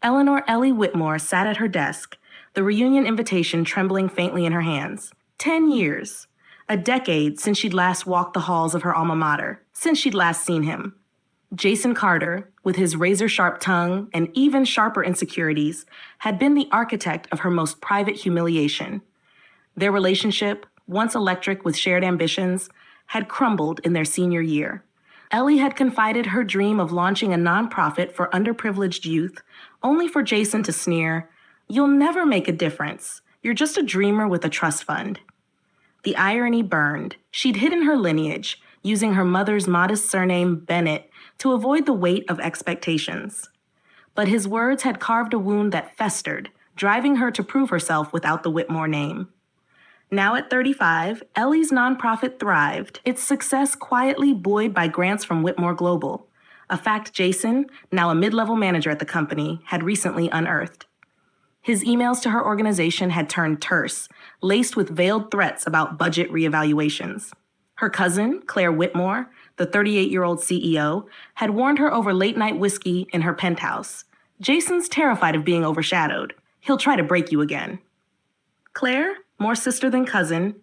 Eleanor Ellie Whitmore sat at her desk, the reunion invitation trembling faintly in her hands. 10 years. A decade since she'd last walked the halls of her alma mater, since she'd last seen him. Jason Carter, with his razor-sharp tongue and even sharper insecurities, had been the architect of her most private humiliation. Their relationship, once electric with shared ambitions, had crumbled in their senior year. Ellie had confided her dream of launching a nonprofit for underprivileged youth, only for Jason to sneer, "You'll never make a difference. You're just a dreamer with a trust fund." The irony burned. She'd hidden her lineage, using her mother's modest surname, Bennett, to avoid the weight of expectations. But his words had carved a wound that festered, driving her to prove herself without the Whitmore name. Now at 35, Ellie's nonprofit thrived, its success quietly buoyed by grants from Whitmore Global, a fact Jason, now a mid-level manager at the company, had recently unearthed. His emails to her organization had turned terse, laced with veiled threats about budget reevaluations. Her cousin, Claire Whitmore, the 38-year-old CEO, had warned her over late-night whiskey in her penthouse. "Jason's terrified of being overshadowed. He'll try to break you again." Claire, more sister than cousin,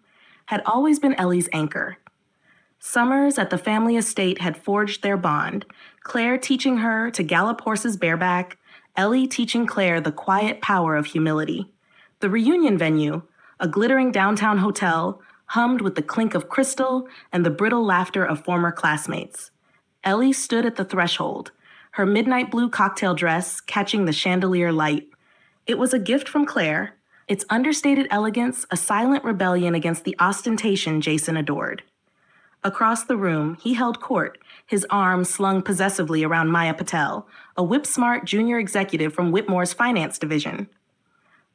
had always been Ellie's anchor. Summers at the family estate had forged their bond, Claire teaching her to gallop horses bareback, Ellie teaching Claire the quiet power of humility. The reunion venue, a glittering downtown hotel, hummed with the clink of crystal and the brittle laughter of former classmates. Ellie stood at the threshold, her midnight blue cocktail dress catching the chandelier light. It was a gift from Claire, its understated elegance a silent rebellion against the ostentation Jason adored. Across the room, he held court, his arm slung possessively around Maya Patel, a whip-smart junior executive from Whitmore's finance division.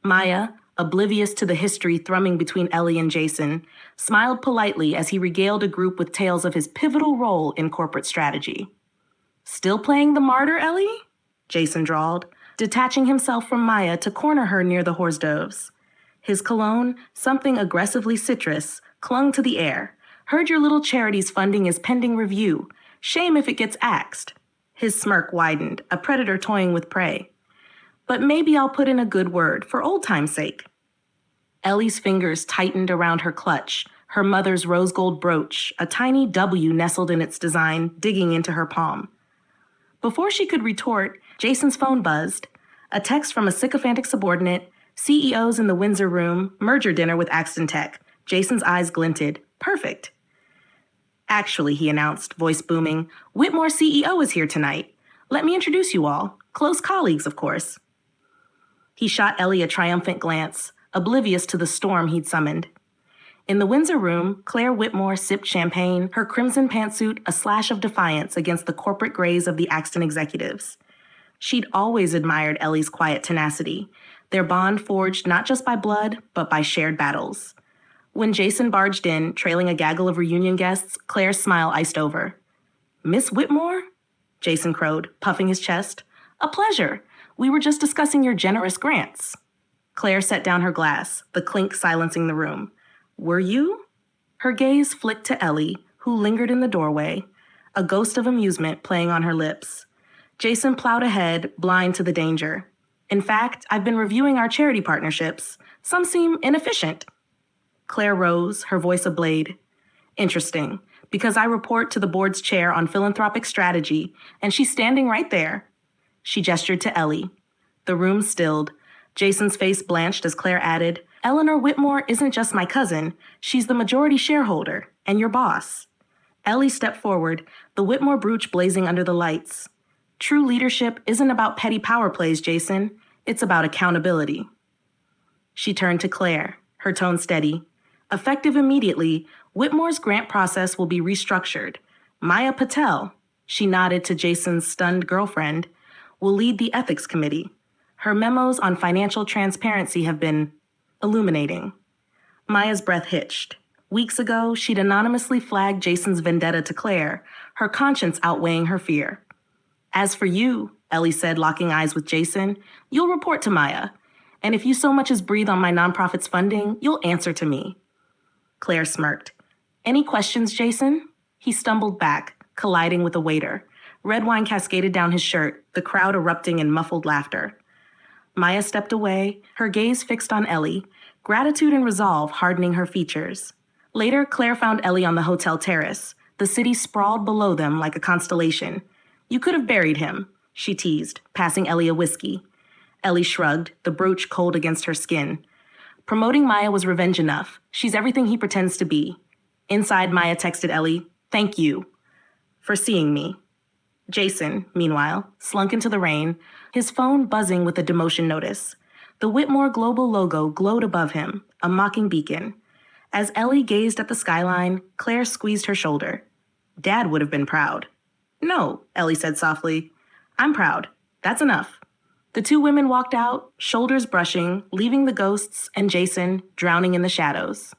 Maya, oblivious to the history thrumming between Ellie and Jason, smiled politely as he regaled a group with tales of his pivotal role in corporate strategy. "Still playing the martyr, Ellie?" Jason drawled, detaching himself from Maya to corner her near the hors d'oeuvres. His cologne, something aggressively citrus, clung to the air. "Heard your little charity's funding is pending review. Shame if it gets axed." His smirk widened, a predator toying with prey. "But maybe I'll put in a good word for old time's sake." Ellie's fingers tightened around her clutch, her mother's rose gold brooch, a tiny W nestled in its design, digging into her palm. Before she could retort, Jason's phone buzzed. A text from a sycophantic subordinate, CEOs in the Windsor room, merger dinner with Axton Tech. Jason's eyes glinted. Perfect. "Actually," he announced, voice booming, "Whitmore CEO is here tonight. Let me introduce you all. Close colleagues, of course." He shot Ellie a triumphant glance, oblivious to the storm he'd summoned. In the Windsor room, Claire Whitmore sipped champagne, her crimson pantsuit a slash of defiance against the corporate grays of the Axton executives. She'd always admired Ellie's quiet tenacity, their bond forged not just by blood, but by shared battles. When Jason barged in, trailing a gaggle of reunion guests, Claire's smile iced over. "Miss Whitmore?" Jason crowed, puffing his chest. "A pleasure. We were just discussing your generous grants." Claire set down her glass, the clink silencing the room. "Were you?" Her gaze flicked to Ellie, who lingered in the doorway, a ghost of amusement playing on her lips. Jason plowed ahead, blind to the danger. "In fact, I've been reviewing our charity partnerships. Some seem inefficient." Claire rose, her voice ablade. "Interesting, because I report to the board's chair on philanthropic strategy, and she's standing right there." She gestured to Ellie. The room stilled. Jason's face blanched as Claire added, "Eleanor Whitmore isn't just my cousin. She's the majority shareholder, and your boss." Ellie stepped forward, the Whitmore brooch blazing under the lights. "True leadership isn't about petty power plays, Jason. It's about accountability." She turned to Claire, her tone steady. "Effective immediately, Whitmore's grant process will be restructured. Maya Patel," she nodded to Jason's stunned girlfriend, "will lead the ethics committee. Her memos on financial transparency have been illuminating." Maya's breath hitched. Weeks ago, she'd anonymously flagged Jason's vendetta to Claire, her conscience outweighing her fear. "As for you," Ellie said, locking eyes with Jason, "you'll report to Maya. And if you so much as breathe on my nonprofit's funding, you'll answer to me." Claire smirked. "Any questions, Jason?" He stumbled back, colliding with a waiter. Red wine cascaded down his shirt, the crowd erupting in muffled laughter. Maya stepped away, her gaze fixed on Ellie, gratitude and resolve hardening her features. Later, Claire found Ellie on the hotel terrace. The city sprawled below them like a constellation. You could have buried him, she teased, passing Ellie a whiskey. Ellie shrugged, the brooch cold against her skin. Promoting Maya was revenge enough. She's everything he pretends to be. Inside, Maya texted Ellie, "Thank you for seeing me." Jason, meanwhile, slunk into the rain, his phone buzzing with a demotion notice. The Whitmore Global logo glowed above him, a mocking beacon. As Ellie gazed at the skyline, Claire squeezed her shoulder. Dad would have been proud. "No," Ellie said softly. "I'm proud. That's enough." The two women walked out, shoulders brushing, leaving the ghosts and Jason drowning in the shadows.